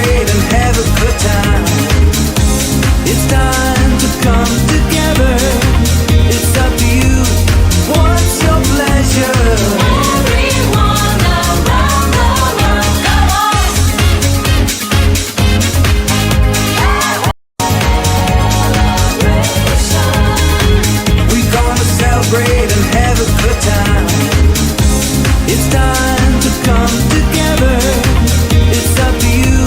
celebrate and have a good time. It's time to come together. It's up to you. What's your pleasure? Everyone around the world, come on. We're gonna celebrate and have a good time. It's time to come together. It's up to you.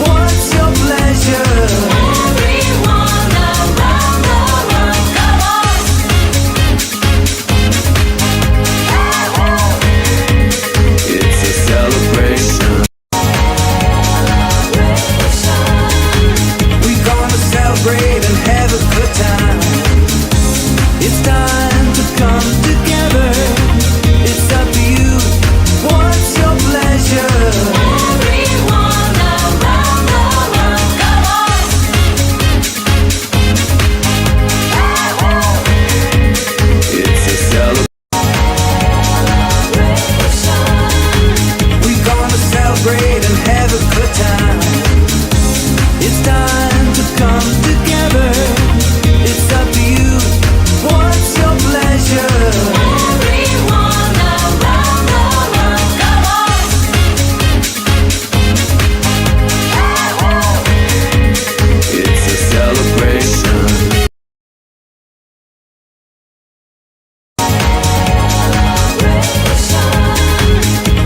What's your pleasure? Everyone around the world, come on. It's a celebration. We're gonna celebrate and have a good time. It's time to come together. It's up to you. What's your pleasure? Everyone around the world, come on. It's a celebration. We're gonna celebrate and have a good time. It's time to come together. It's up to you. What's your pleasure? Everyone around the world, come on. It's a celebration.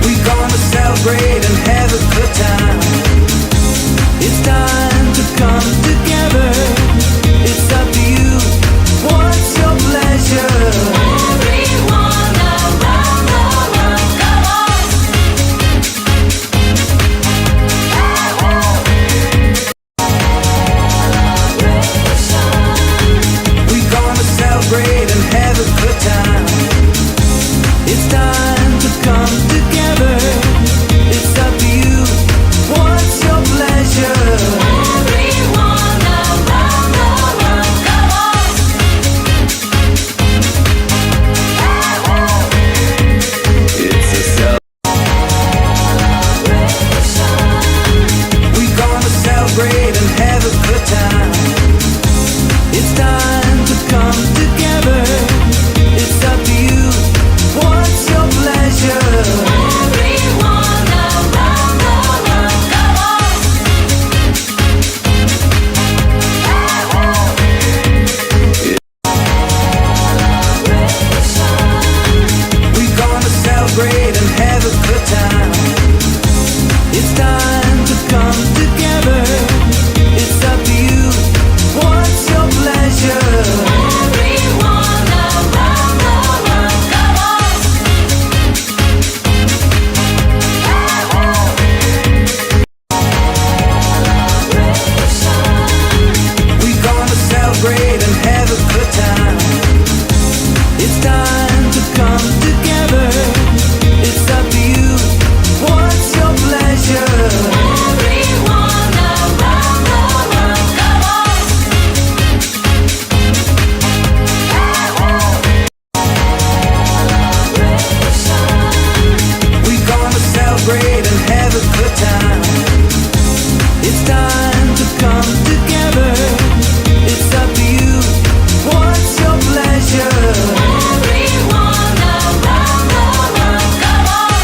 We're gonna celebrate and have a good time. It's time to come together. It's up to you. What's your pleasure? Everyone around the world, come on. We're gonna celebrate and have a good time. It's time to come together. It's up to you. What's your pleasure? Everyone around the world, come on. It's a celebration. We're gonna celebrate and have a good time. It's time to come together. It's up to you. What's your pleasure? Everyone around the world, come on. We're gonna celebrate and have a good time. It's time to come together. It's up to you. What's your pleasure? Everyone around the world, come on. We're gonna celebrate and have a good time. It's time to come together. It's up to you. What's your pleasure? Everyone around the world, come on. We're gonna celebrate and have a good time. It's time to come together. It's up to you. What's your pleasure? Everyone around the world, come on.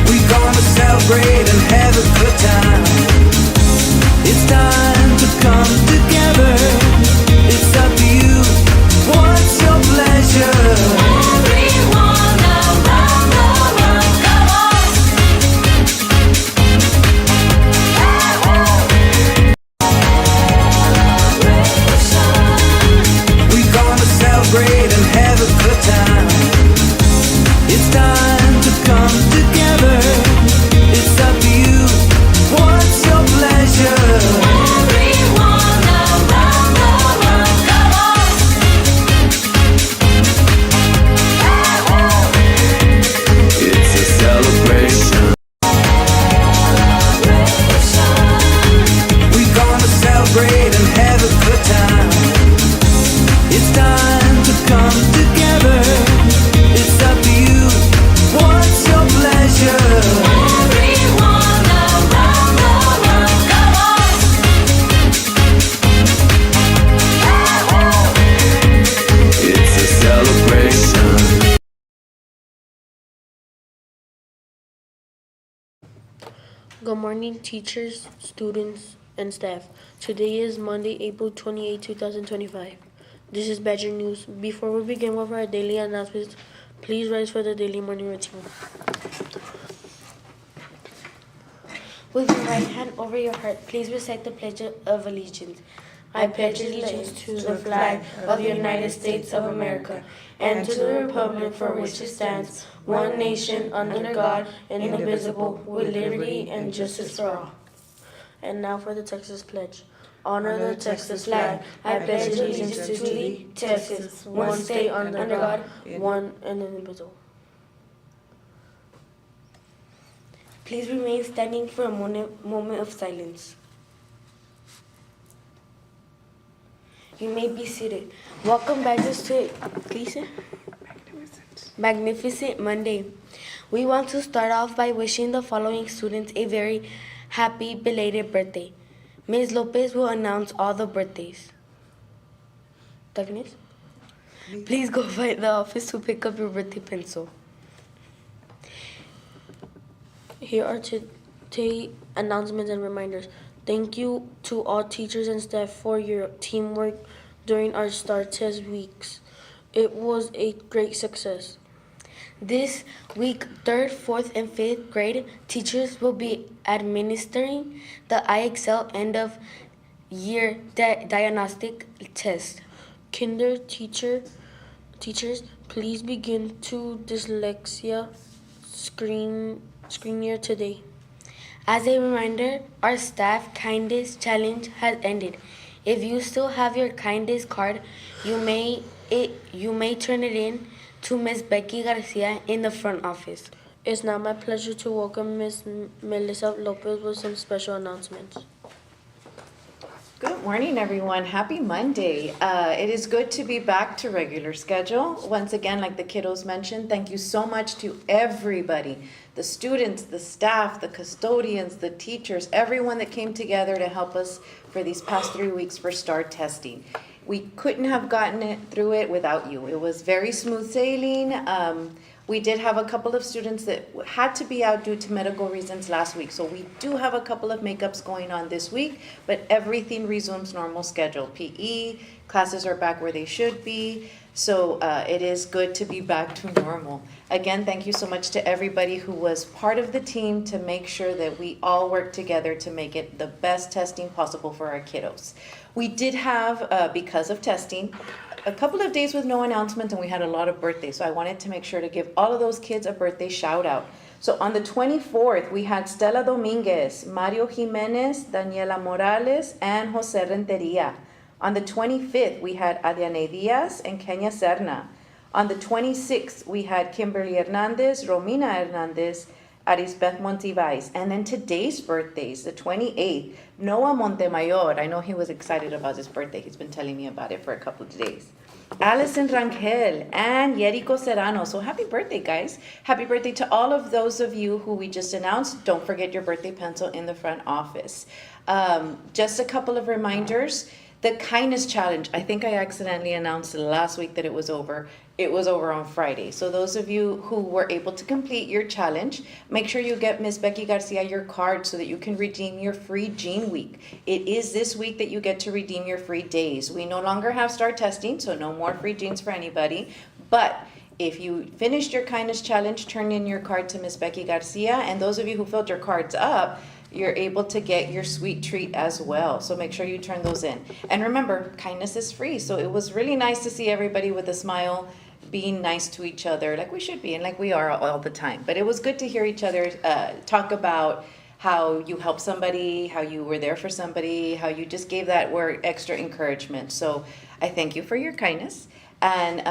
We're gonna celebrate and have a good time. It's time to come together. It's up to you. What's your pleasure? Everyone around the world, Good morning, teachers, students, and staff. Today is Monday, April 28, 2025. This is Badger News. Before we begin with our daily announcements, please rise for the daily morning routine. With your right hand over your heart, please recite the Pledge of Allegiance. I pledge allegiance to the flag of the United States of America and to the republic for which it stands, one nation under God, indivisible, with liberty and justice for all. And now for the Texas Pledge. Honor the Texas flag. I pledge allegiance to thee, Texas, one state under God, one and indivisible. Please remain standing for a moment of silence. You may be seated. Welcome back to Magnificent Monday. We want to start off by wishing the following students a very happy belated birthday. Ms. Lopez will announce all the birthdays. Douglas, please go by the office to pick up your birthday pencil. Here are today announcements and reminders. Thank you to all teachers and staff for your teamwork during our STAR test weeks. It was a great success. This week, 3rd, 4th, and 5th grade teachers will be administering the IXL end of year diagnostic test. Teachers, please begin to dyslexia screen year today. As a reminder, our staff kindness challenge has ended. If you still have your kindness card, you may turn it in to Ms. Becky Garcia in the front office. It's now my pleasure to welcome Ms. Melissa Lopez with some special announcements. Good morning, everyone. Happy Monday. It is good to be back to regular schedule. Once again, like the kiddos mentioned, thank you so much to everybody, the students, the staff, the custodians, the teachers, everyone that came together to help us for these past 3 weeks for STAR testing. We couldn't have gotten through it without you. It was very smooth sailing. We did have a couple of students that had to be out due to medical reasons last week. So we do have a couple of makeups going on this week, but everything resumes normal schedule. PE, classes are back where they should be. So it is good to be back to normal. Again, thank you so much to everybody who was part of the team to make sure that we all work together to make it the best testing possible for our kiddos. We did have, because of testing, a couple of days with no announcement, and we had a lot of birthdays. So I wanted to make sure to give all of those kids a birthday shout out. So on the 24th, we had Stella Dominguez, Mario Jimenez, Daniela Morales, and Jose Renteria. On the 25th, we had Adiane Diaz and Kenya Serna. On the 26th, we had Kimberly Hernandez, Romina Hernandez, Arisbeth Montevais. And then today's birthdays, the 28th, Noah Montemayor. I know he was excited about his birthday. He's been telling me about it for a couple of days. Allison Rangel and Yerico Serrano. So happy birthday, guys. Happy birthday to all of those of you who we just announced. Don't forget your birthday pencil in the front office. Just a couple of reminders. The kindness challenge, I think I accidentally announced last week that it was over. It was over on Friday. So those of you who were able to complete your challenge, make sure you get Ms. Becky Garcia your card so that you can redeem your free Gene Week. It is this week that you get to redeem your free days. We no longer have STAR testing, so no more free jeans for anybody. But if you finished your kindness challenge, turn in your card to Ms. Becky Garcia. And those of you who filled your cards up, you're able to get your sweet treat as well. So make sure you turn those in. And remember, kindness is free. So it was really nice to see everybody with a smile, being nice to each other like we should be and like we are all the time. But it was good to hear each other talk about how you helped somebody, how you were there for somebody, how you just gave that word extra encouragement. So I thank you for your kindness. And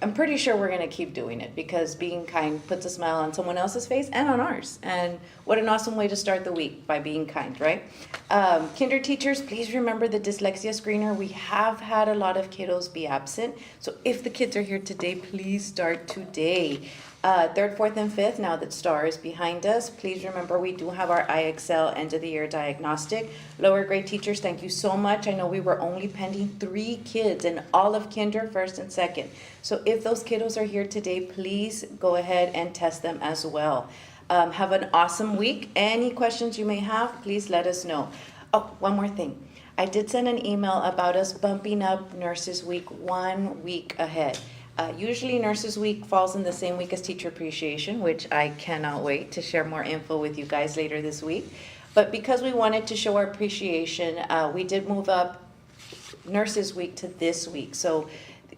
I'm pretty sure we're going to keep doing it because being kind puts a smile on someone else's face and on ours. And what an awesome way to start the week, by being kind, right? Kinder teachers, please remember the dyslexia screener. We have had a lot of kiddos be absent. So if the kids are here today, please start today. 3rd, 4th, and 5th, now that STAR is behind us, please remember we do have our IXL end of the year diagnostic. Lower grade teachers, thank you so much. I know we were only pending 3 kids in all of kinder, 1st and 2nd. So if those kiddos are here today, please go ahead and test them as well. Have an awesome week. Any questions you may have, please let us know. Oh, one more thing. I did send an email about us bumping up Nurses Week 1 week ahead. Usually Nurses Week falls in the same week as Teacher Appreciation, which I cannot wait to share more info with you guys later this week. But because we wanted to show our appreciation, we did move up Nurses Week to this week. So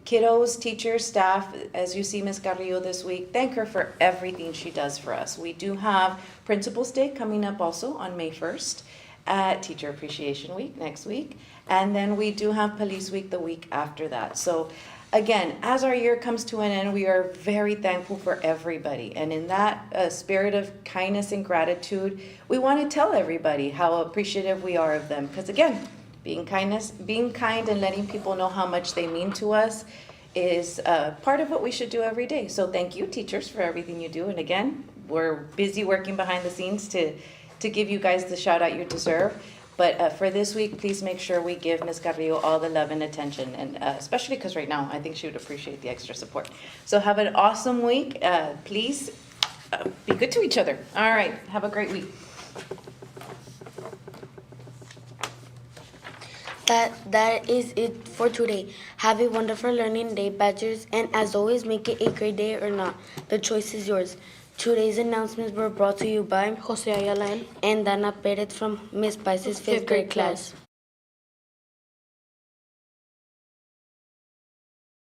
kiddos, teachers, staff, as you see Ms. Carrillo this week, thank her for everything she does for us. We do have Principals Day coming up also on May 1st, at Teacher Appreciation Week next week, and then we do have Police Week the week after that. So again, as our year comes to an end, we are very thankful for everybody. And in that spirit of kindness and gratitude, we want to tell everybody how appreciative we are of them. Because again, being kind and letting people know how much they mean to us is part of what we should do every day. So thank you, teachers, for everything you do. And again, we're busy working behind the scenes to give you guys the shout out you deserve. But for this week, please make sure we give Ms. Carrillo all the love and attention, and especially because right now, I think she would appreciate the extra support. So have an awesome week. Please be good to each other. All right, have a great week. That is it for today. Have a wonderful learning day, Badgers, and as always, make it a great day or not. The choice is yours. Today's announcements were brought to you by Jose Ayala. and Dana Perez from Miss Pice's fifth grade class.